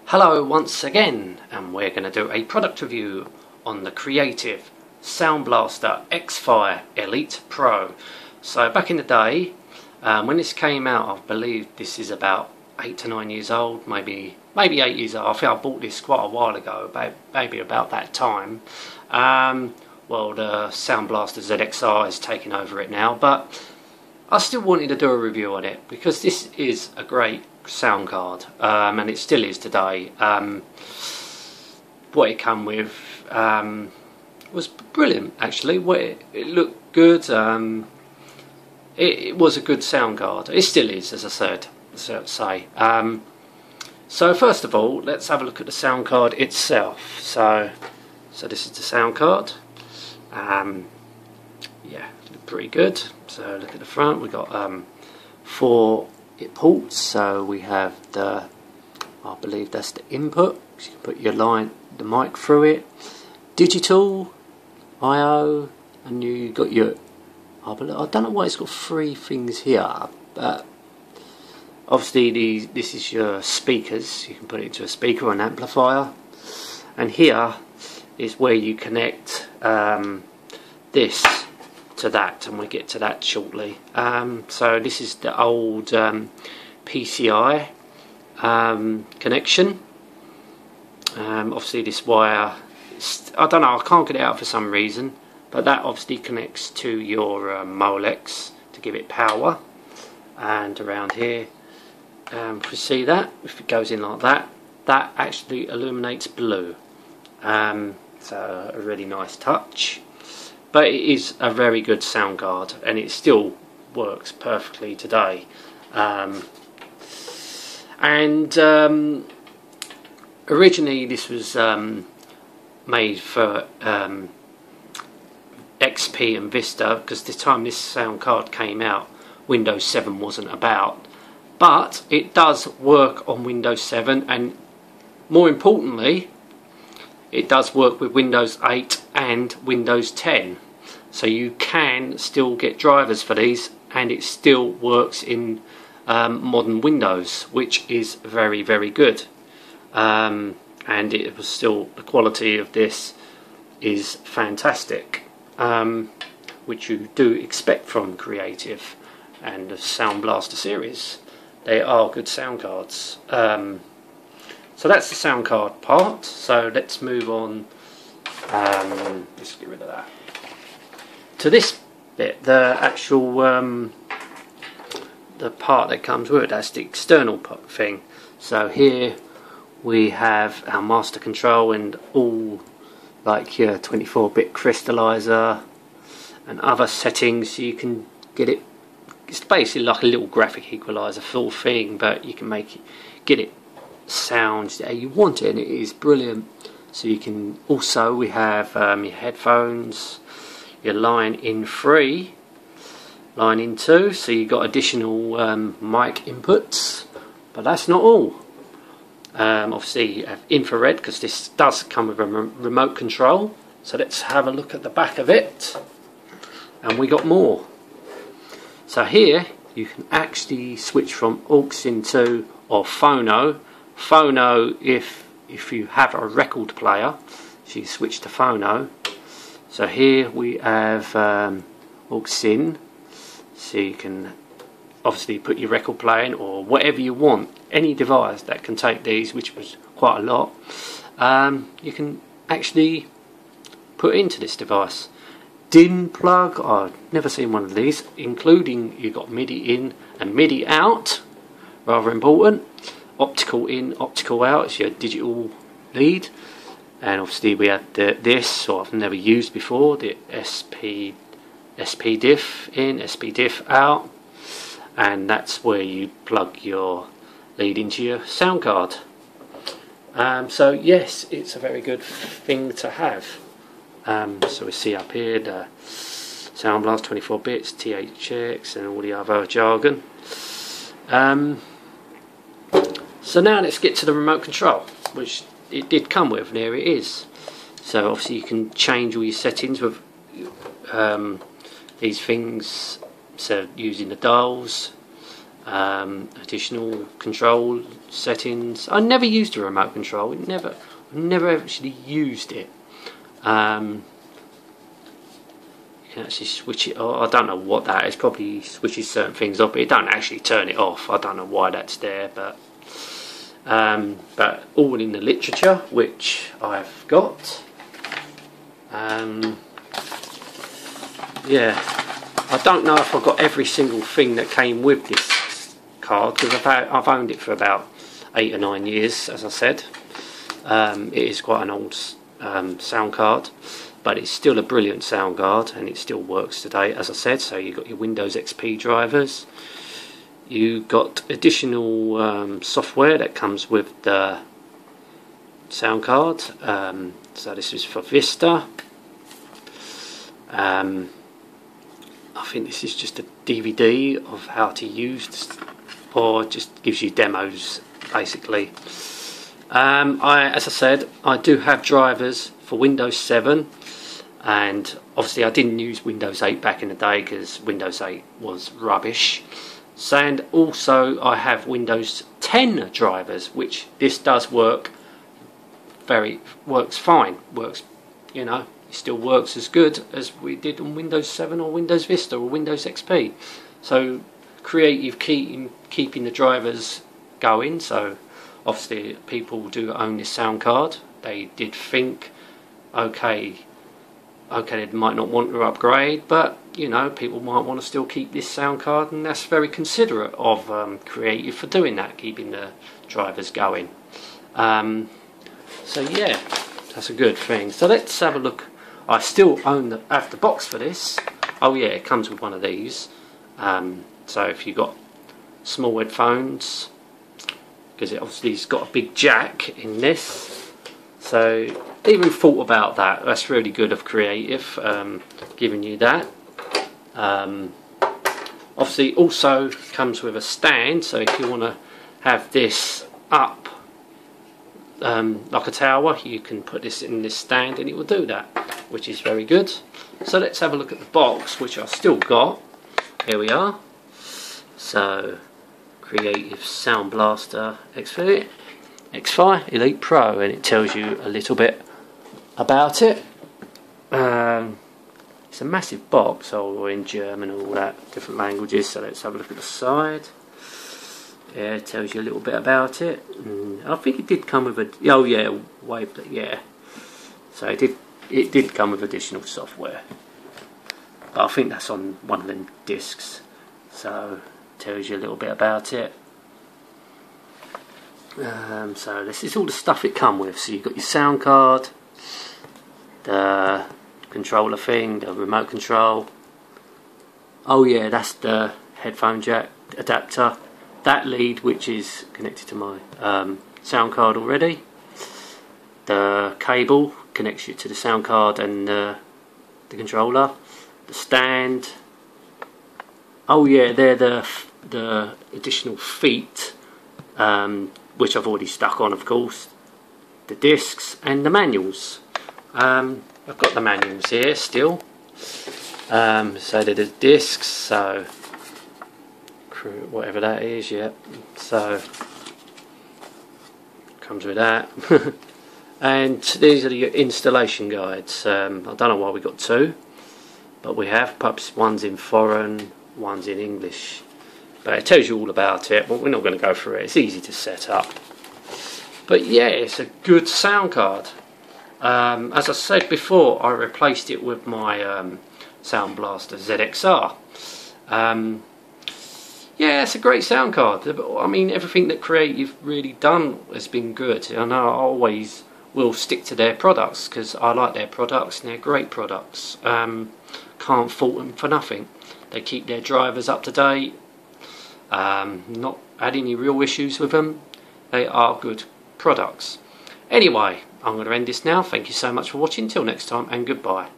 Hello once again, and we're going to do a product review on the Creative Sound Blaster X-Fi Elite Pro. So back in the day, when this came out, I believe this is about 8 to 9 years old, maybe 8 years old. I think I bought this quite a while ago, maybe about that time. Well, the Sound Blaster ZXR is taking over it now, but I still wanted to do a review on it because this is a great sound card, and it still is today. What it came with was brilliant, actually. It looked good. It was a good sound card. It still is, as I said. So first of all, let's have a look at the sound card itself. So this is the sound card. Yeah, pretty good. So look at the front. We got 4 ports. So we have the, I believe that's the input. So you can put the mic through it. Digital, I/O, and you got your. I don't know why it's got 3 things here, but obviously this is your speakers. You can put it into a speaker or an amplifier, and here is where you connect this to that, and we'll get to that shortly. So this is the old PCI connection. Obviously this wire, I don't know, I can't get it out for some reason, but that obviously connects to your Molex to give it power. And around here, if you see that, if it goes in like that, that actually illuminates blue. So a really nice touch. But it is a very good sound card, and it still works perfectly today. Originally this was made for XP and Vista, because the time this sound card came out, Windows 7 wasn't about. But it does work on Windows 7, and more importantly, it does work with Windows 8 and Windows 10. So you can still get drivers for these, and it still works in modern Windows, which is very, very good. And it was still, the quality of this is fantastic, which you do expect from Creative and the Sound Blaster series. They are good sound cards. So that's the sound card part. So let's move on. Let's get rid of that. To this bit, the actual the part that comes with it. That's the external thing. So here we have our master control and all like your 24-bit crystallizer and other settings. You can get it. It's basically like a little graphic equalizer full thing, but you can get it sounds how you want it, and it is brilliant. So you can also, we have your headphones, your line in 3, line in 2, so you've got additional mic inputs, but that's not all. Obviously you have infrared, because this does come with a remote control. So let's have a look at the back of it, and we got more. So here you can actually switch from aux into or phono. Phono if you have a record player, so you switch to phono. So here we have aux in, so you can obviously put your record player in or whatever you want. Any device that can take these, which was quite a lot, you can actually put into this device. DIN plug, I've never seen one of these, including you've got MIDI in and MIDI out, rather important. Optical in, optical out, it's your digital lead. And obviously we had this, or I've never used before, the SP diff in, SP diff out, and that's where you plug your lead into your sound card. So yes, it's a very good thing to have. So we see up here the Sound Blast 24 bits, THX, and all the other jargon. So now let's get to the remote control, which it did come with, and here it is. So obviously you can change all your settings with these things, so using the dials, additional control settings. I never used a remote control. I never actually used it. You can actually switch it off. I don't know what that is. Probably switches certain things off, but it don't actually turn it off. I don't know why that's there, but all in the literature, which I've got. Yeah, I don't know if I've got every single thing that came with this card, because I've owned it for about 8 or 9 years, as I said. It is quite an old sound card, but it's still a brilliant sound card, and it still works today, as I said. So you've got your Windows XP drivers, you've got additional software that comes with the sound card. So this is for Vista. I think this is just a DVD of how to use this, or just gives you demos basically. As I said, I do have drivers for Windows 7, and obviously I didn't use Windows 8 back in the day because Windows 8 was rubbish. And also I have Windows 10 drivers, which this does works fine. You know, it still works as good as we did on Windows 7 or Windows Vista or Windows XP. So creative keeping the drivers going. So obviously people do own this sound card. They did think, okay, they might not want to upgrade, but you know, people might want to still keep this sound card, and that's very considerate of Creative for doing that, keeping the drivers going. So yeah, that's a good thing. So let's have a look. I still have the box for this. Oh yeah, it comes with one of these. So if you've got small headphones, because it obviously has got a big jack in this, so even thought about that. That's really good of Creative, giving you that. Obviously also comes with a stand, so if you want to have this up like a tower, you can put this in this stand and it will do that, which is very good. So let's have a look at the box, which I've still got. Here we are. So Creative Sound Blaster X5 Elite Pro, and it tells you a little bit about it. It's a massive box, all in German and all that, different languages. So let's have a look at the side. Yeah, it tells you a little bit about it. I think it did come with a, oh yeah, wavelet, yeah. So it did come with additional software, but I think that's on one of them discs. So it tells you a little bit about it. So this is all the stuff it come with. So you've got your sound card, the controller thing, the remote control. Oh yeah, that's the headphone jack adapter. That lead, which is connected to my sound card already. The cable connects you to the sound card and the controller. The stand. Oh yeah, they're the additional feet, which I've already stuck on, of course. The discs and the manuals. I've got the manuals here still. So they're the discs. So whatever that is, yeah. So comes with that. And these are the installation guides. I don't know why we got two, but we have. Perhaps one's in foreign, one's in English. But it tells you all about it, but we're not going to go through it. It's easy to set up. But yeah, it's a good sound card. As I said before, I replaced it with my Sound Blaster ZXR. Yeah, it's a great sound card. I mean, everything that Creative really done has been good. I know I always will stick to their products because I like their products and they're great products. Can't fault them for nothing. They keep their drivers up to date. Not had any real issues with them. They are good products. Anyway, I'm going to end this now. Thank you so much for watching. Till next time, and goodbye.